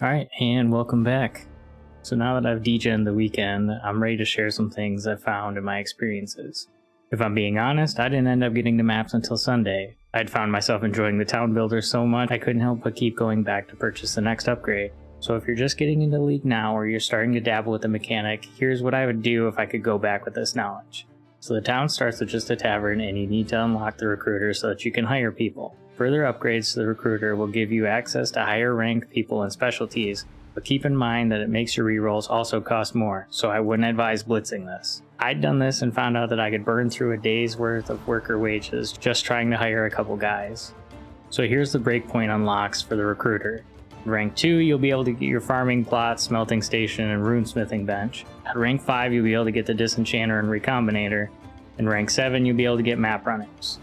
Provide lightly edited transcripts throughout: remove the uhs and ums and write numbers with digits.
Alright, and welcome back. So now that I've degened the weekend, I'm ready to share some things I've found in my experiences. If I'm being honest, I didn't end up getting to maps until Sunday. I'd found myself enjoying the town builder so much I couldn't help but keep going back to purchase the next upgrade. So if you're just getting into League now or you're starting to dabble with the mechanic, here's what I would do if I could go back with this knowledge. So the town starts with just a tavern and you need to unlock the recruiter so that you can hire people. Further upgrades to the recruiter will give you access to higher rank people and specialties, but keep in mind that it makes your rerolls also cost more, so I wouldn't advise blitzing this. I'd done this and found out that I could burn through a day's worth of worker wages just trying to hire a couple guys. So here's the breakpoint unlocks for the recruiter. Rank 2, you'll be able to get your farming plot, smelting station, and runesmithing bench. At rank 5, you'll be able to get the Disenchanter and Recominator. In rank 7, you'll be able to get map runners.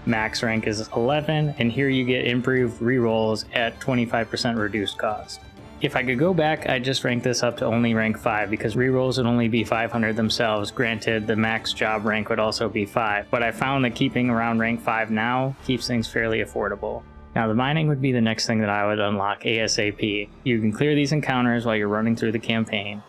Max rank is 11, and here you get improved rerolls at 25% reduced cost. If I could go back, I'd just rank this up to only rank 5 because rerolls would only be 500 themselves. Granted, the max job rank would also be 5, but I found that keeping around rank 5 now keeps things fairly affordable. Now the mining would be the next thing that I would unlock ASAP. You can clear these encounters while you're running through the campaign.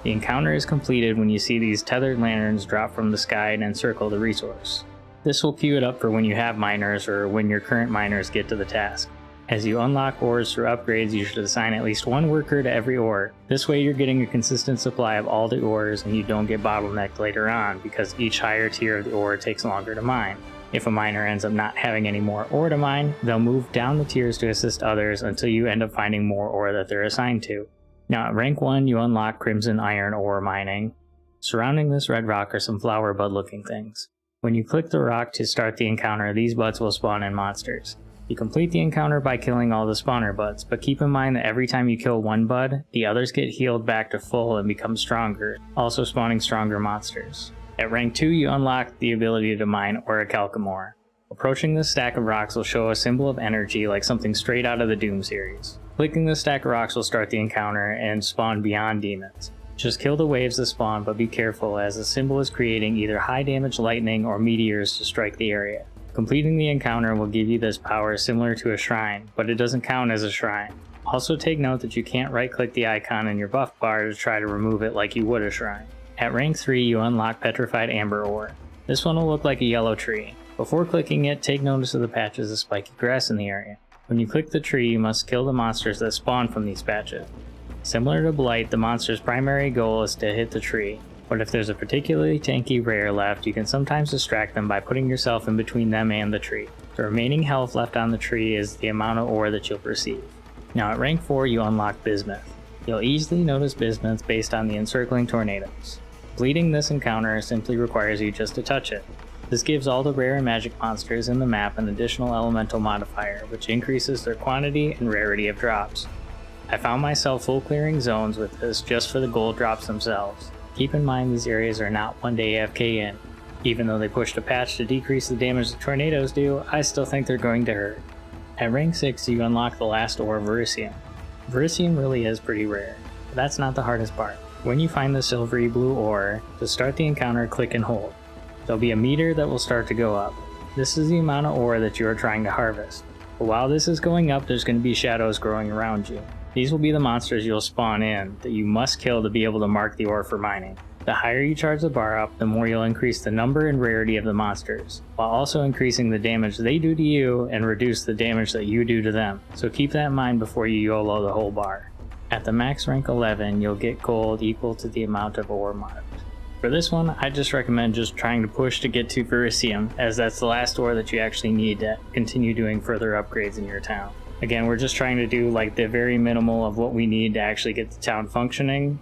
The encounter is completed when you see these tethered lanterns drop from the sky and encircle the resource. This will queue it up for when you have miners or when your current miners get to the task. As you unlock ores through upgrades, you should assign at least one worker to every ore. This way you're getting a consistent supply of all the ores and you don't get bottlenecked later on because each higher tier of the ore takes longer to mine. If a miner ends up not having any more ore to mine, they'll move down the tiers to assist others until you end up finding more ore that they're assigned to. Now at rank 1 you unlock crimson iron ore mining. Surrounding this red rock are some flower bud looking things. When you click the rock to start the encounter, these buds will spawn in monsters. You complete the encounter by killing all the spawner buds, but keep in mind that every time you kill one bud, the others get healed back to full and become stronger, also spawning stronger monsters. At rank 2 you unlock the ability to mine orichalcum ore. Approaching this stack of rocks will show a symbol of energy like something straight out of the Doom series. Clicking this stack of rocks will start the encounter and spawn beyond demons. Just kill the waves that spawn, but be careful as the symbol is creating either high damage lightning or meteors to strike the area. Completing the encounter will give you this power similar to a shrine, but it doesn't count as a shrine. Also take note that you can't right click the icon in your buff bar to try to remove it like you would a shrine. At rank 3 you unlock petrified amber ore. This one will look like a yellow tree. Before clicking it, take notice of the patches of spiky grass in the area. When you click the tree, you must kill the monsters that spawn from these patches. Similar to Blight, the monster's primary goal is to hit the tree, but if there's a particularly tanky rare left, you can sometimes distract them by putting yourself in between them and the tree. The remaining health left on the tree is the amount of ore that you'll receive. Now at rank 4 you unlock bismuth. You'll easily notice bismuth based on the encircling tornadoes. Completing this encounter simply requires you just to touch it. This gives all the rare and magic monsters in the map an additional elemental modifier, which increases their quantity and rarity of drops. I found myself full clearing zones with this just for the gold drops themselves. Keep in mind these areas are not one day AFK in. Even though they pushed a patch to decrease the damage the tornadoes do, I still think they're going to hurt. At rank 6 you unlock the last ore of Verisium. Verisium really is pretty rare, but that's not the hardest part. When you find the silvery blue ore, to start the encounter click and hold. There'll be a meter that will start to go up. This is the amount of ore that you are trying to harvest. But while this is going up, there's going to be shadows growing around you. These will be the monsters you'll spawn in that you must kill to be able to mark the ore for mining. The higher you charge the bar up, the more you'll increase the number and rarity of the monsters, while also increasing the damage they do to you and reduce the damage that you do to them. So keep that in mind before you YOLO the whole bar. At the max rank 11, you'll get gold equal to the amount of ore marked. For this one, I just recommend just trying to push to get to Verisium, as that's the last ore that you actually need to continue doing further upgrades in your town. Again, we're just trying to do like the very minimal of what we need to actually get the town functioning.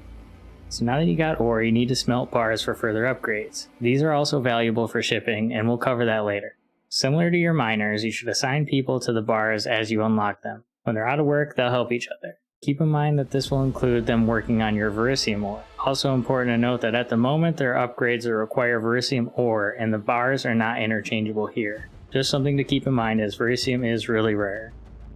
So now that you got ore, you need to smelt bars for further upgrades. These are also valuable for shipping, and we'll cover that later. Similar to your miners, you should assign people to the bars as you unlock them. When they're out of work, they'll help each other. Keep in mind that this will include them working on your Verisium ore. Also important to note that at the moment there are upgrades that require Verisium ore, and the bars are not interchangeable here. Just something to keep in mind as Verisium is really rare.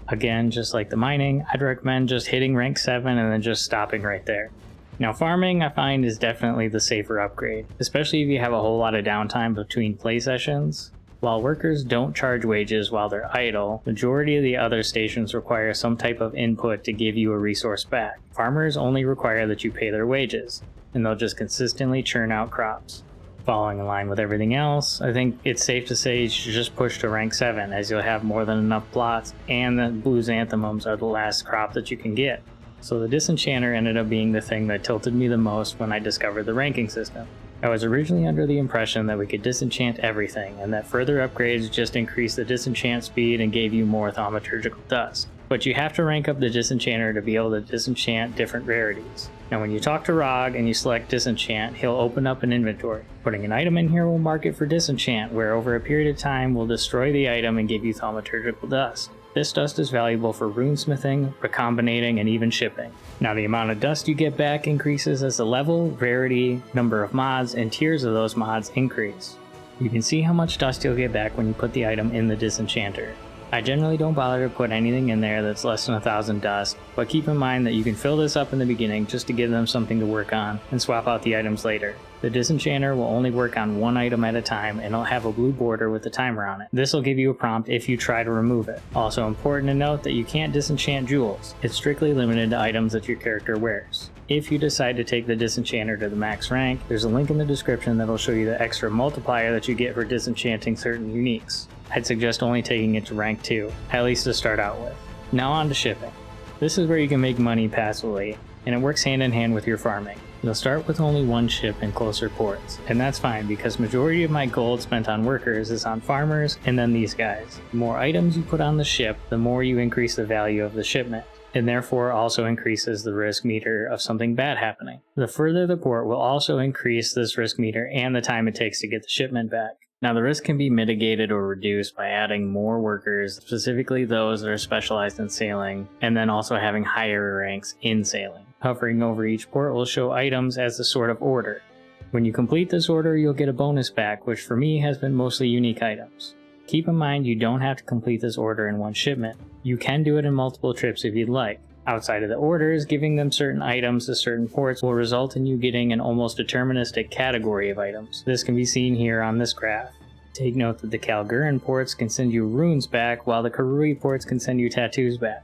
Again, just like the mining, I'd recommend just hitting rank 7 and then just stopping right there. Now farming I find is definitely the safer upgrade, especially if you have a whole lot of downtime between play sessions. While workers don't charge wages while they're idle, majority of the other stations require some type of input to give you a resource back. Farmers only require that you pay their wages, and they'll just consistently churn out crops. Following in line with everything else, I think it's safe to say you should just push to rank 7, as you'll have more than enough plots, and the blue xanthemums are the last crop that you can get. So the Disenchanter ended up being the thing that tilted me the most when I discovered the ranking system. I was originally under the impression that we could disenchant everything, and that further upgrades just increased the disenchant speed and gave you more thaumaturgical dust. But you have to rank up the Disenchanter to be able to disenchant different rarities. Now when you talk to Rog and you select disenchant, he'll open up an inventory. Putting an item in here will mark it for disenchant, where over a period of time will destroy the item and give you thaumaturgical dust. This dust is valuable for runesmithing, recombinating, and even shipping. Now the amount of dust you get back increases as the level, rarity, number of mods, and tiers of those mods increase. You can see how much dust you'll get back when you put the item in the Disenchanter. I generally don't bother to put anything in there that's less than 1,000 dust, but keep in mind that you can fill this up in the beginning just to give them something to work on, and swap out the items later. The Disenchanter will only work on one item at a time, and it'll have a blue border with a timer on it. This will give you a prompt if you try to remove it. Also important to note that you can't disenchant jewels. It's strictly limited to items that your character wears. If you decide to take the Disenchanter to the max rank, there's a link in the description that'll show you the extra multiplier that you get for disenchanting certain uniques. I'd suggest only taking it to rank 2, at least to start out with. Now on to shipping. This is where you can make money passively, and it works hand in hand with your farming. You'll start with only one ship in closer ports, and that's fine because majority of my gold spent on workers is on farmers and then these guys. The more items you put on the ship, the more you increase the value of the shipment, and therefore also increases the risk meter of something bad happening. The further the port will also increase this risk meter and the time it takes to get the shipment back. Now the risk can be mitigated or reduced by adding more workers, specifically those that are specialized in sailing, and then also having higher ranks in sailing. Hovering over each port will show items as a sort of order. When you complete this order, you'll get a bonus back, which for me has been mostly unique items. Keep in mind you don't have to complete this order in one shipment. You can do it in multiple trips if you'd like. Outside of the orders, giving them certain items to certain ports will result in you getting an almost deterministic category of items. This can be seen here on this graph. Take note that the Kalguran ports can send you runes back, while the Karui ports can send you tattoos back.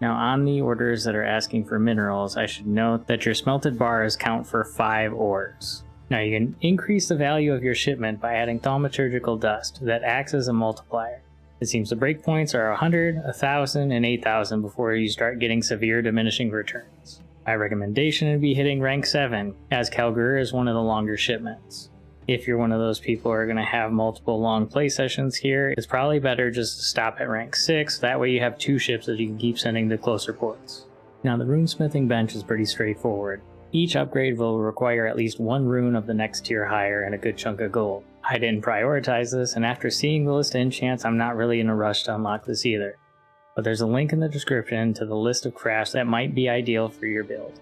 Now on the orders that are asking for minerals, I should note that your smelted bars count for 5 ores. Now you can increase the value of your shipment by adding thaumaturgical dust that acts as a multiplier. It seems the breakpoints are 100, 1,000, and 8,000 before you start getting severe diminishing returns. My recommendation would be hitting rank 7, as Kalgur is one of the longer shipments. If you're one of those people who are going to have multiple long play sessions here, it's probably better just to stop at rank 6, that way you have 2 ships that you can keep sending to closer ports. Now the runesmithing bench is pretty straightforward. Each upgrade will require at least 1 rune of the next tier higher and a good chunk of gold. I didn't prioritize this, and after seeing the list of enchants, I'm not really in a rush to unlock this either. But there's a link in the description to the list of crafts that might be ideal for your build.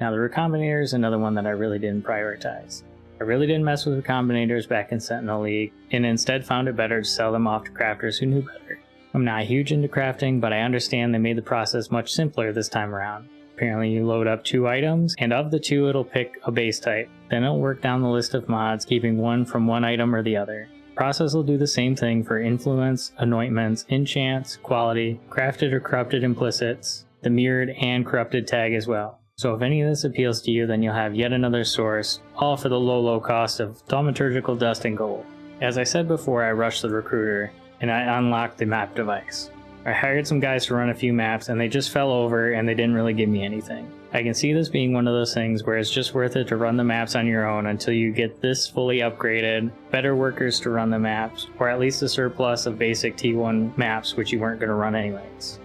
Now the Recominator is another one that I really didn't prioritize. I really didn't mess with Recombinators back in Sentinel League, and instead found it better to sell them off to crafters who knew better. I'm not huge into crafting, but I understand they made the process much simpler this time around. Apparently you load up 2 items, and of the 2 it'll pick a base type. Then it'll work down the list of mods, keeping one from one item or the other. The process will do the same thing for influence, anointments, enchants, quality, crafted or corrupted implicits, the mirrored and corrupted tag as well. So if any of this appeals to you, then you'll have yet another source, all for the low cost of thaumaturgical dust and gold. As I said before, I rushed the recruiter, and I unlocked the map device. I hired some guys to run a few maps, and they just fell over and they didn't really give me anything. I can see this being one of those things where it's just worth it to run the maps on your own until you get this fully upgraded, better workers to run the maps, or at least a surplus of basic T1 maps which you weren't going to run anyways.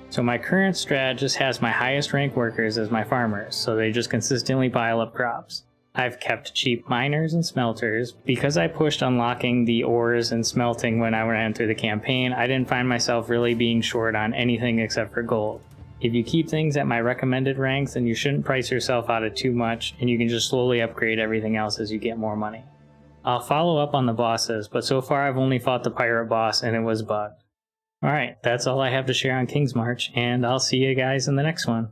So my current strat just has my highest rank workers as my farmers, so they just consistently pile up crops. I've kept cheap miners and smelters. Because I pushed unlocking the ores and smelting when I ran through the campaign, I didn't find myself really being short on anything except for gold. If you keep things at my recommended ranks, then you shouldn't price yourself out of too much, and you can just slowly upgrade everything else as you get more money. I'll follow up on the bosses, but so far I've only fought the pirate boss and it was bugged. Alright, that's all I have to share on Kingsmarch, and I'll see you guys in the next one.